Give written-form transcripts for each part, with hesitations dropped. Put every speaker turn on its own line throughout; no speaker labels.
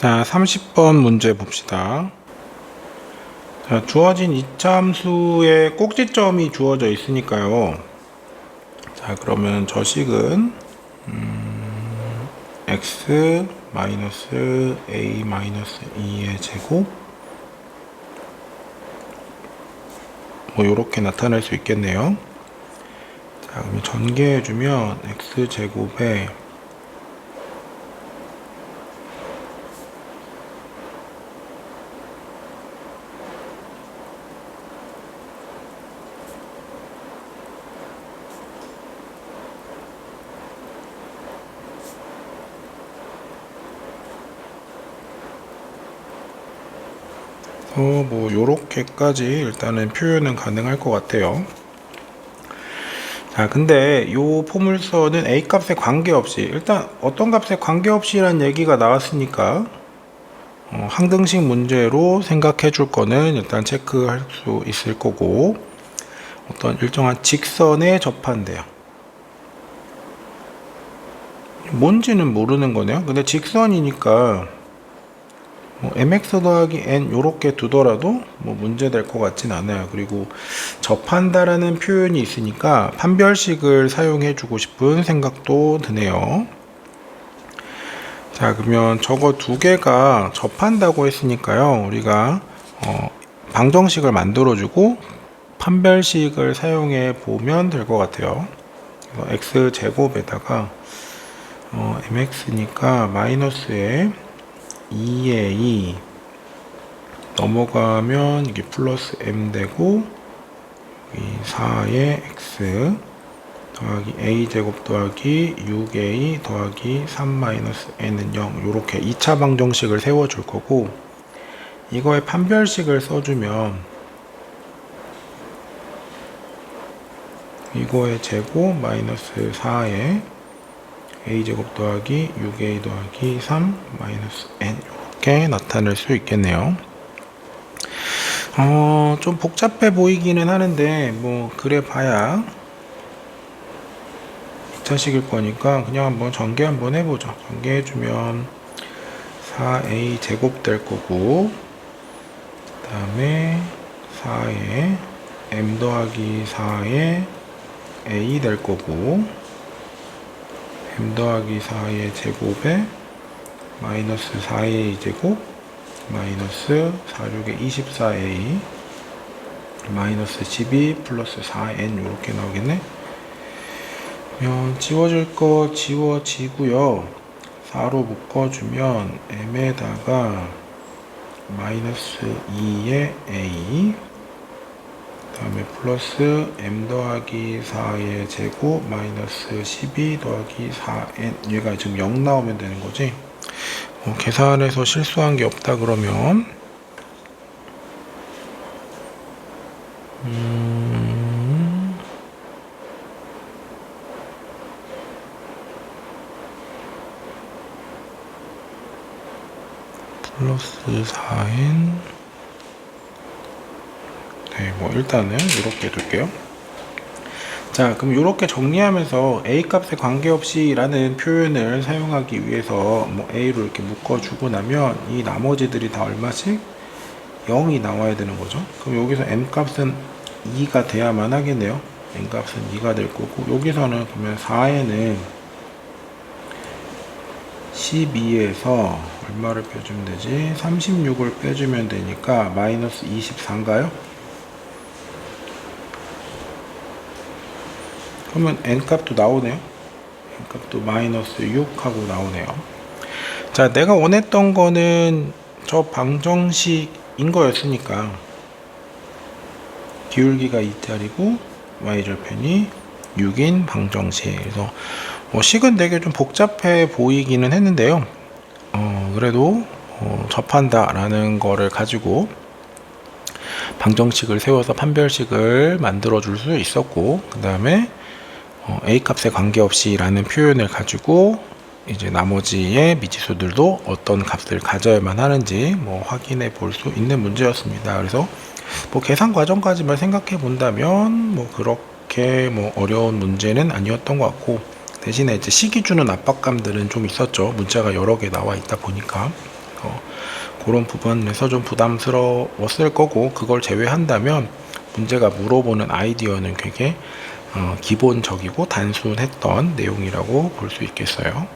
자, 30번 문제 봅시다. 자, 주어진 이차 함수의 꼭지점이 주어져 있으니까요. 자, 그러면 저 식은 x 마이너스 a 마이너스 2의 제곱 뭐 요렇게 나타낼 수 있겠네요. 자, 그럼 전개해주면 x 제곱에 뭐 요렇게까지 일단은 표현은 가능할 것 같아요. 자, 근데 요 포물선은 a 값에 관계없이 일단 어떤 값에 관계없이란 얘기가 나왔으니까 항등식 문제로 생각해 줄 거는 일단 체크할 수 있을 거고, 어떤 일정한 직선에 접한대요. 뭔지는 모르는 거네요. 근데 직선이니까 mx 더하기 n 요렇게 두더라도 뭐 문제 될 것 같진 않아요. 그리고 접한다라는 표현이 있으니까 판별식을 사용해 주고 싶은 생각도 드네요. 자, 그러면 저거 두 개가 접한다고 했으니까요, 우리가 방정식을 만들어 주고 판별식을 사용해 보면 될 것 같아요. 그래서 x제곱에다가 mx니까 마이너스에 2a 넘어가면 이게 플러스 m 되고, 이 4의 x 더하기 a 제곱 더하기 6a 더하기 3 마이너스 n은 0, 요렇게 2차 방정식을 세워 줄 거고, 이거에 판별식을 써주면 이거의 제곱 마이너스 4의 a 제곱 더하기 6a 더하기 3 마이너스 n 이렇게 나타낼 수 있겠네요. 좀 복잡해 보이기는 하는데 뭐 그래 봐야 2차식일 거니까 그냥 한번 전개 한번 해보죠. 전개해주면 4a 제곱 될 거고, 그 다음에 4에 m 더하기 4에 a 될 거고, m 더하기 4의 제곱에 마이너스 4a 제곱 마이너스 46의 24a 마이너스 12 플러스 4n 이렇게 나오겠네. 그러면 지워질 거 지워지고요. 4로 묶어주면 m에다가 마이너스 2의 a 그 다음에 플러스 m 더하기 4의 제곱 마이너스 12 더하기 4n, 얘가 지금 0 나오면 되는 거지. 계산해서 실수한 게 없다 그러면 플러스 4n, 네, 뭐 일단은 이렇게 둘게요. 자, 그럼 이렇게 정리하면서 a 값에 관계없이 라는 표현을 사용하기 위해서 뭐 a로 이렇게 묶어주고 나면 이 나머지들이 다 얼마씩? 0이 나와야 되는 거죠. 그럼 여기서 m 값은 2가 돼야만 하겠네요. m 값은 2가 될 거고, 여기서는 그러면 4에는 12에서 얼마를 빼주면 되지? 36을 빼주면 되니까 마이너스 24인가요? 그러면 n값도 나오네요. n값도 마이너스 6하고 나오네요. 자, 내가 원했던 거는 저 방정식인 거였으니까 기울기가 2짜리고 y절편이 6인 방정식. 그래서 식은 되게 좀 복잡해 보이기는 했는데요. 그래도 접한다 라는 거를 가지고 방정식을 세워서 판별식을 만들어 줄 수 있었고, 그 다음에 a 값에 관계없이 라는 표현을 가지고 이제 나머지의 미지수들도 어떤 값을 가져야만 하는지 뭐 확인해 볼 수 있는 문제였습니다. 그래서 뭐 계산 과정까지만 생각해 본다면 뭐 그렇게 뭐 어려운 문제는 아니었던 것 같고, 대신에 이제 식이 주는 압박감들은 좀 있었죠. 문자가 여러 개 나와 있다 보니까. 그래서 그런 부분에서 좀 부담스러웠을 거고, 그걸 제외한다면 문제가 물어보는 아이디어는 되게 기본적이고 단순했던 내용이라고 볼 수 있겠어요.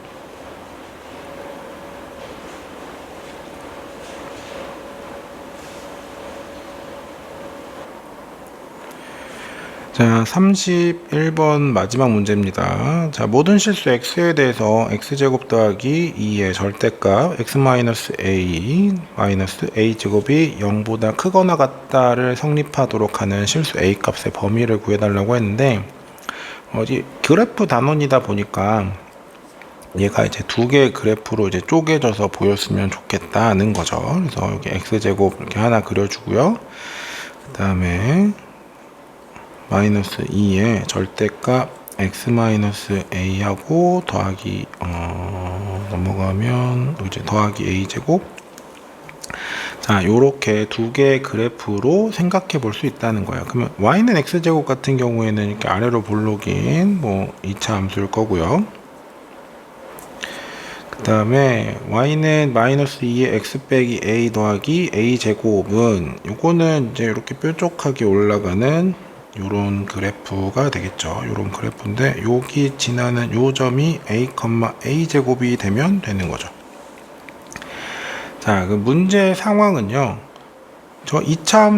자, 31번 마지막 문제입니다. 자, 모든 실수 x에 대해서 x제곱 더하기 2의 절대값 x-a a제곱이 0보다 크거나 같다를 성립하도록 하는 실수 a 값의 범위를 구해달라고 했는데, 어디 그래프 단원이다 보니까 얘가 이제 두 개의 그래프로 이제 쪼개져서 보였으면 좋겠다는 거죠. 그래서 여기 x제곱 이렇게 하나 그려주고요. 그 다음에 마이너스 2의 절대값 x-a하고 더하기 넘어가면 이제 더하기 a제곱. 자, 요렇게 두 개의 그래프로 생각해 볼 수 있다는 거예요. 그러면 y는 x제곱 같은 경우에는 이렇게 아래로 볼록인 뭐 2차 함수일 거고요. 그 다음에 y는 마이너스 2의 x 빼기 a 더하기 a제곱은 요거는 이제 이렇게 뾰족하게 올라가는 요런 그래프가 되겠죠. 요런 그래프인데 여기 지나는 요 점이 a 제곱이 되면 되는 거죠. 자, 그 문제 상황은요, 저 2차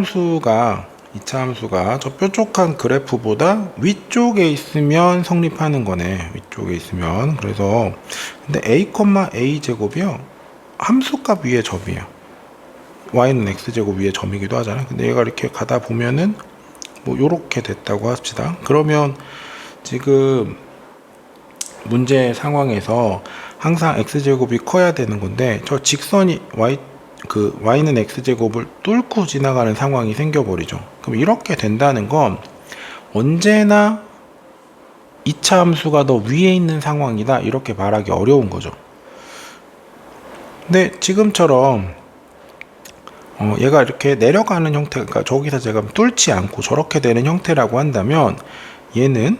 함수가 저 뾰족한 그래프보다 위쪽에 있으면 성립하는 거네. 위쪽에 있으면. 그래서 근데 a 제곱이요, 함수값 위에 점이에요. y는 x제곱 위에 점이기도 하잖아요. 근데 얘가 이렇게 가다 보면은 뭐 요렇게 됐다고 합시다. 그러면 지금 문제 상황에서 항상 x제곱이 커야 되는 건데, 저 직선이 y는 x제곱을 뚫고 지나가는 상황이 생겨버리죠. 그럼 이렇게 된다는 건 언제나 2차 함수가 더 위에 있는 상황이다, 이렇게 말하기 어려운 거죠. 근데 지금처럼 얘가 이렇게 내려가는 형태, 그러니까 저기서 제가 뚫지 않고 저렇게 되는 형태라고 한다면 얘는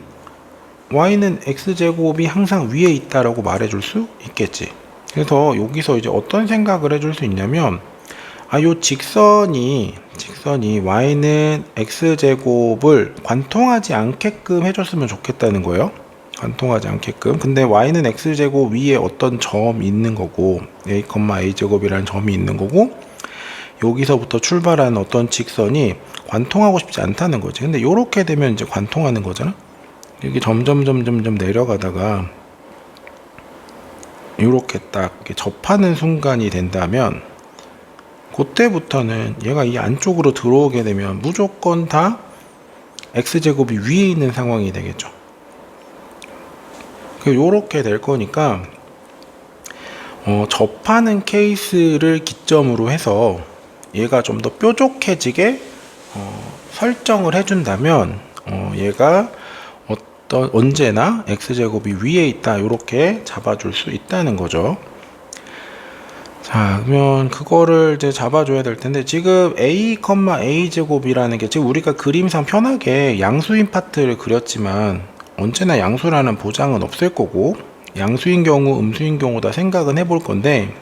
y는 x제곱이 항상 위에 있다라고 말해줄 수 있겠지. 그래서 여기서 이제 어떤 생각을 해줄 수 있냐면, 요 직선이 y는 x제곱을 관통하지 않게끔 해줬으면 좋겠다는 거예요. 관통하지 않게끔. 근데 y는 x제곱 위에 어떤 점이 있는 거고, a,a제곱이라는 점이 있는 거고, 여기서부터 출발하는 어떤 직선이 관통하고 싶지 않다는 거지. 근데 요렇게 되면 이제 관통하는 거잖아. 여기 점점 내려가다가 요렇게 딱 이렇게 접하는 순간이 된다면, 그때부터는 얘가 이 안쪽으로 들어오게 되면 무조건 다 x제곱이 위에 있는 상황이 되겠죠. 요렇게 될 거니까 접하는 케이스를 기점으로 해서 얘가 좀 더 뾰족해지게 설정을 해준다면 얘가 언제나 x제곱이 위에 있다, 이렇게 잡아줄 수 있다는 거죠. 자, 그러면 그거를 이제 잡아줘야 될 텐데, 지금 a,a제곱이라는 게 지금 우리가 그림상 편하게 양수인 파트를 그렸지만 언제나 양수라는 보장은 없을 거고, 양수인 경우 음수인 경우 다 생각은 해볼 건데,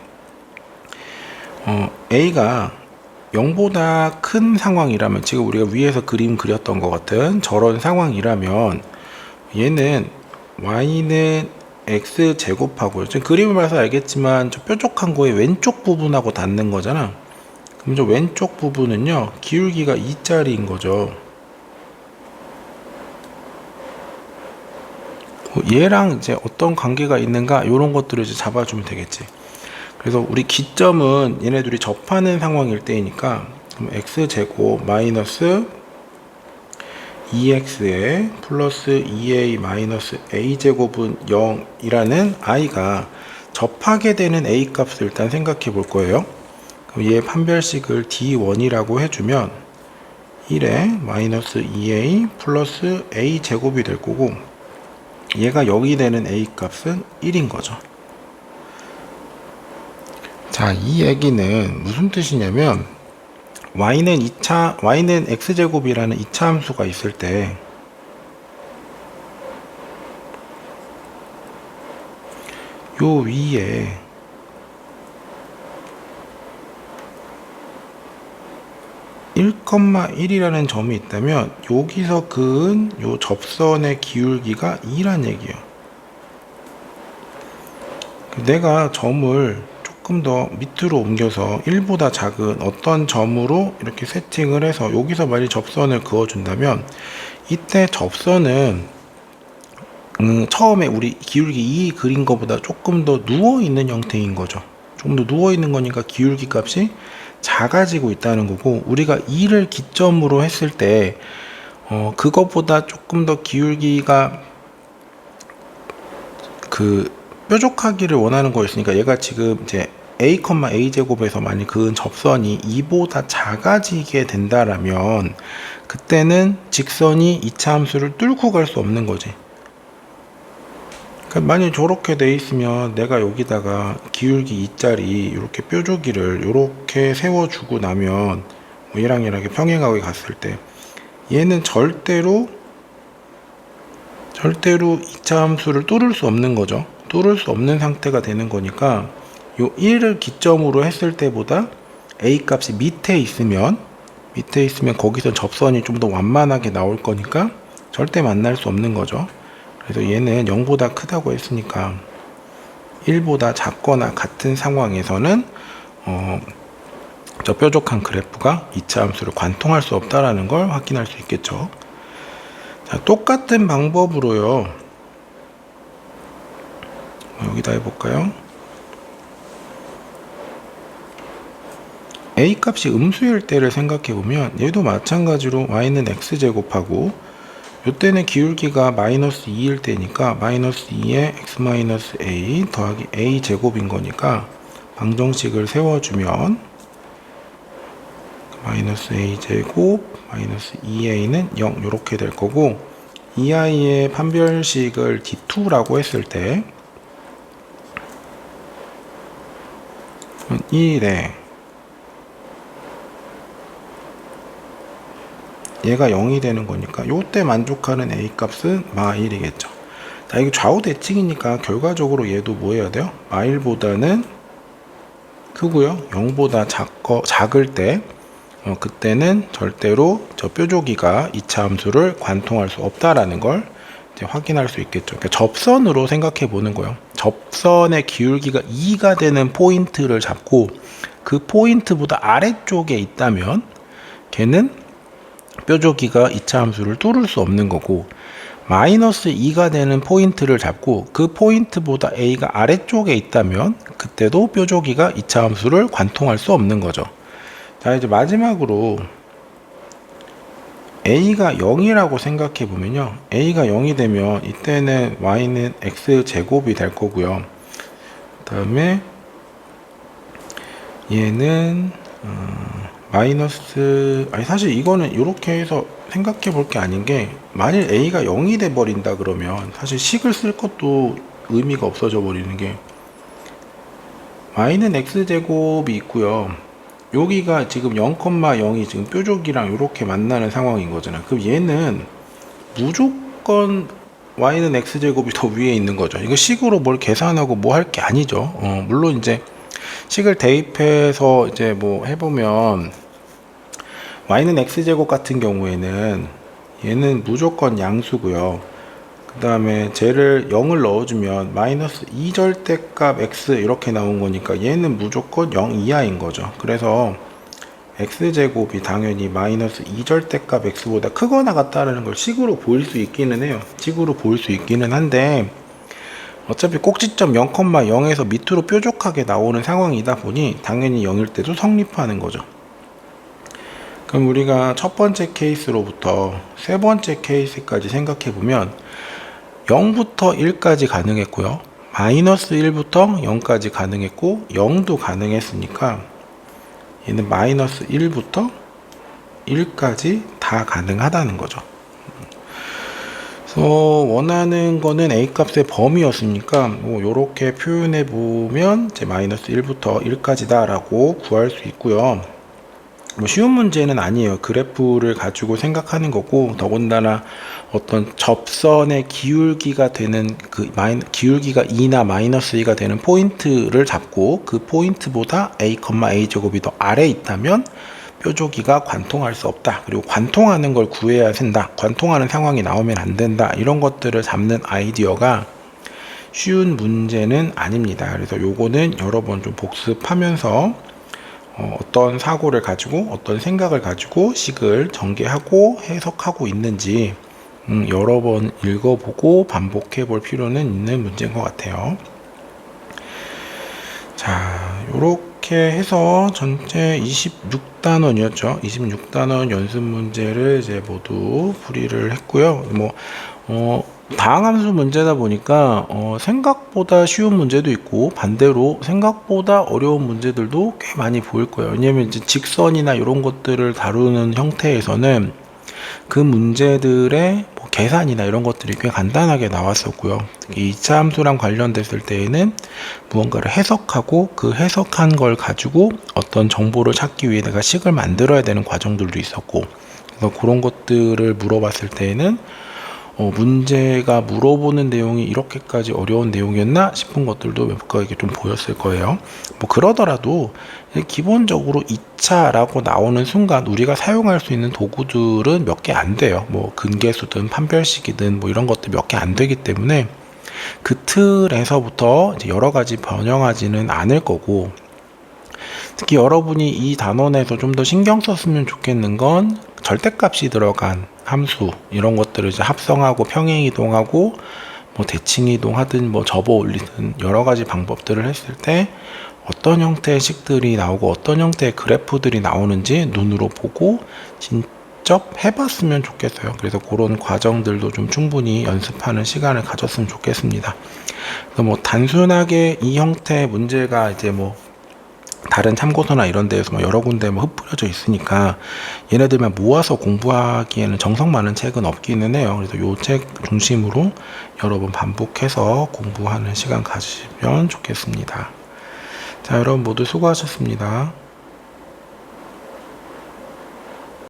a가 0보다 큰 상황이라면, 지금 우리가 위에서 그림 그렸던 것 같은 저런 상황이라면 얘는 y는 x제곱하고요, 지금 그림을 봐서 알겠지만 저 뾰족한 거의 왼쪽 부분하고 닿는 거잖아. 그럼 저 왼쪽 부분은요, 기울기가 2짜리인 거죠. 얘랑 이제 어떤 관계가 있는가, 이런 것들을 이제 잡아주면 되겠지. 그래서 우리 기점은 얘네들이 접하는 상황일 때이니까, 그럼 x제곱 마이너스 2x에 플러스 2a 마이너스 a제곱은 0이라는 i가 접하게 되는 a 값을 일단 생각해 볼 거예요. 그럼 얘 판별식을 d1이라고 해주면 1에 마이너스 2a 플러스 a제곱이 될 거고, 얘가 0이 되는 a 값은 1인 거죠. 자, 이 얘기는 무슨 뜻이냐면, y는 x제곱이라는 2차 함수가 있을 때 요 위에 2,1이라는 점이 있다면 여기서 그은 요 접선의 기울기가 2란 얘기예요. 내가 점을 조금 더 밑으로 옮겨서 1보다 작은 어떤 점으로 이렇게 세팅을 해서 여기서 만약 접선을 그어준다면 이때 접선은 처음에 우리 기울기 2 그린 것보다 조금 더 누워있는 형태인 거죠. 좀 더 누워있는 거니까 기울기 값이 작아지고 있다는 거고, 우리가 2를 기점으로 했을 때 그것보다 조금 더 기울기가 뾰족하기를 원하는 거였으니까 얘가 지금 이제 a, a 제곱에서 만약 그은 접선이 2보다 작아지게 된다라면 그때는 직선이 2차 함수를 뚫고 갈 수 없는 거지. 그러니까 만약 저렇게 돼 있으면 내가 여기다가 기울기 2짜리 이렇게 뾰족이를 이렇게 세워주고 나면 뭐 얘랑 얘랑 평행하게 갔을 때 얘는 절대로 2차 함수를 뚫을 수 없는 거죠. 뚫을 수 없는 상태가 되는 거니까 요 1을 기점으로 했을 때보다 a 값이 밑에 있으면 거기서 접선이 좀 더 완만하게 나올 거니까 절대 만날 수 없는 거죠. 그래서 얘는 0보다 크다고 했으니까 1보다 작거나 같은 상황에서는 저 뾰족한 그래프가 2차 함수를 관통할 수 없다라는 걸 확인할 수 있겠죠. 자, 똑같은 방법으로요. 여기다 해볼까요? a 값이 음수일 때를 생각해보면 얘도 마찬가지로 y는 x제곱하고 이때는 기울기가 마이너스 2일 때니까 마이너스 2에 x-a 더하기 a 제곱인 거니까 방정식을 세워주면 마이너스 a 제곱 마이너스 2a는 0 이렇게 될 거고, 2i의 판별식을 d2라고 했을 때 1에 얘가 0이 되는 거니까 요때 만족하는 a 값은 마1이겠죠. 자, 이게 좌우 대칭이니까 결과적으로 얘도 뭐 해야 돼요? 마1보다는 크고요. 0보다 작을 때 그때는 절대로 저 뾰족이가 2차 함수를 관통할 수 없다라는 걸 이제 확인할 수 있겠죠. 그러니까 접선으로 생각해 보는 거예요. 접선의 기울기가 2가 되는 포인트를 잡고 그 포인트보다 아래쪽에 있다면 걔는 뾰족이가 2차 함수를 뚫을 수 없는 거고, 마이너스 2가 되는 포인트를 잡고 그 포인트보다 a가 아래쪽에 있다면 그때도 뾰족이가 2차 함수를 관통할 수 없는 거죠. 자, 이제 마지막으로 a가 0이라고 생각해 보면요, a가 0이 되면 이때는 y는 x제곱이 될 거고요. 그 다음에 얘는 사실 이거는 이렇게 해서 생각해 볼 게 아닌 게, 만일 a가 0이 돼 버린다 그러면 사실 식을 쓸 것도 의미가 없어져 버리는 게, y는 x제곱이 있고요, 여기가 지금 0,0이 지금 뾰족이랑 이렇게 만나는 상황인 거잖아요. 그럼 얘는 무조건 y는 x제곱이 더 위에 있는 거죠. 이거 식으로 뭘 계산하고 뭐 할 게 아니죠. 물론 이제 식을 대입해서 이제 뭐 해보면 y는 x제곱 같은 경우에는 얘는 무조건 양수고요. 그 다음에 쟤를 0을 넣어주면 마이너스 2절대값 x 이렇게 나온 거니까 얘는 무조건 0 이하인 거죠. 그래서 x제곱이 당연히 마이너스 2절대값 x보다 크거나 같다는 걸 식으로 보일 수 있기는 해요. 식으로 보일 수 있기는 한데 어차피 꼭지점 0,0에서 밑으로 뾰족하게 나오는 상황이다 보니 당연히 0일 때도 성립하는 거죠. 그럼 우리가 첫 번째 케이스로부터 세 번째 케이스까지 생각해 보면 0부터 1까지 가능했고요, 마이너스 1부터 0까지 가능했고 0도 가능했으니까 얘는 마이너스 1부터 1까지 다 가능하다는 거죠. 그래서 원하는 거는 a 값의 범위였으니까 뭐 이렇게 표현해 보면 이제 마이너스 1부터 1까지다 라고 구할 수 있고요. 뭐 쉬운 문제는 아니에요. 그래프를 가지고 생각하는 거고, 더군다나 어떤 접선의 기울기가 되는 기울기가 2나 마이너스 2가 되는 포인트를 잡고 그 포인트보다 a, a 제곱이 더 아래에 있다면 뾰족이가 관통할 수 없다. 그리고 관통하는 걸 구해야 된다. 관통하는 상황이 나오면 안 된다. 이런 것들을 잡는 아이디어가 쉬운 문제는 아닙니다. 그래서 요거는 여러 번 좀 복습하면서 어떤 사고를 가지고 어떤 생각을 가지고 식을 전개하고 해석하고 있는지 여러 번 읽어보고 반복해 볼 필요는 있는 문제인 것 같아요. 자, 요렇게 해서 전체 26단원이었죠. 26단원 연습 문제를 이제 모두 풀이를 했고요. 다항함수 문제다 보니까 생각보다 쉬운 문제도 있고 반대로 생각보다 어려운 문제들도 꽤 많이 보일 거예요. 왜냐면 이제 직선이나 이런 것들을 다루는 형태에서는 그 문제들의 계산이나 이런 것들이 꽤 간단하게 나왔었고요. 특히 2차 함수랑 관련됐을 때에는 무언가를 해석하고 그 해석한 걸 가지고 어떤 정보를 찾기 위해 내가 식을 만들어야 되는 과정들도 있었고, 그래서 그런 것들을 물어봤을 때에는 문제가 물어보는 내용이 이렇게까지 어려운 내용이었나 싶은 것들도 몇 가지 좀 보였을 거예요. 그러더라도 기본적으로 2차라고 나오는 순간 우리가 사용할 수 있는 도구들은 몇 개 안 돼요. 근계수든 판별식이든 이런 것들 몇 개 안 되기 때문에 그 틀에서부터 이제 여러 가지 변형하지는 않을 거고, 특히 여러분이 이 단원에서 좀 더 신경 썼으면 좋겠는 건 절대값이 들어간 함수 이런 것들을 이제 합성하고 평행 이동하고 대칭 이동하든 접어 올리든 여러 가지 방법들을 했을 때 어떤 형태의 식들이 나오고 어떤 형태의 그래프들이 나오는지 눈으로 보고 직접 해봤으면 좋겠어요. 그래서 그런 과정들도 좀 충분히 연습하는 시간을 가졌으면 좋겠습니다. 그래서 단순하게 이 형태의 문제가 이제 다른 참고서나 이런 데에서 여러 군데 흩뿌려져 있으니까 얘네들만 모아서 공부하기에는 정성 많은 책은 없기는 해요. 그래서 요 책 중심으로 여러 번 반복해서 공부하는 시간 가지시면 좋겠습니다. 자, 여러분 모두 수고하셨습니다.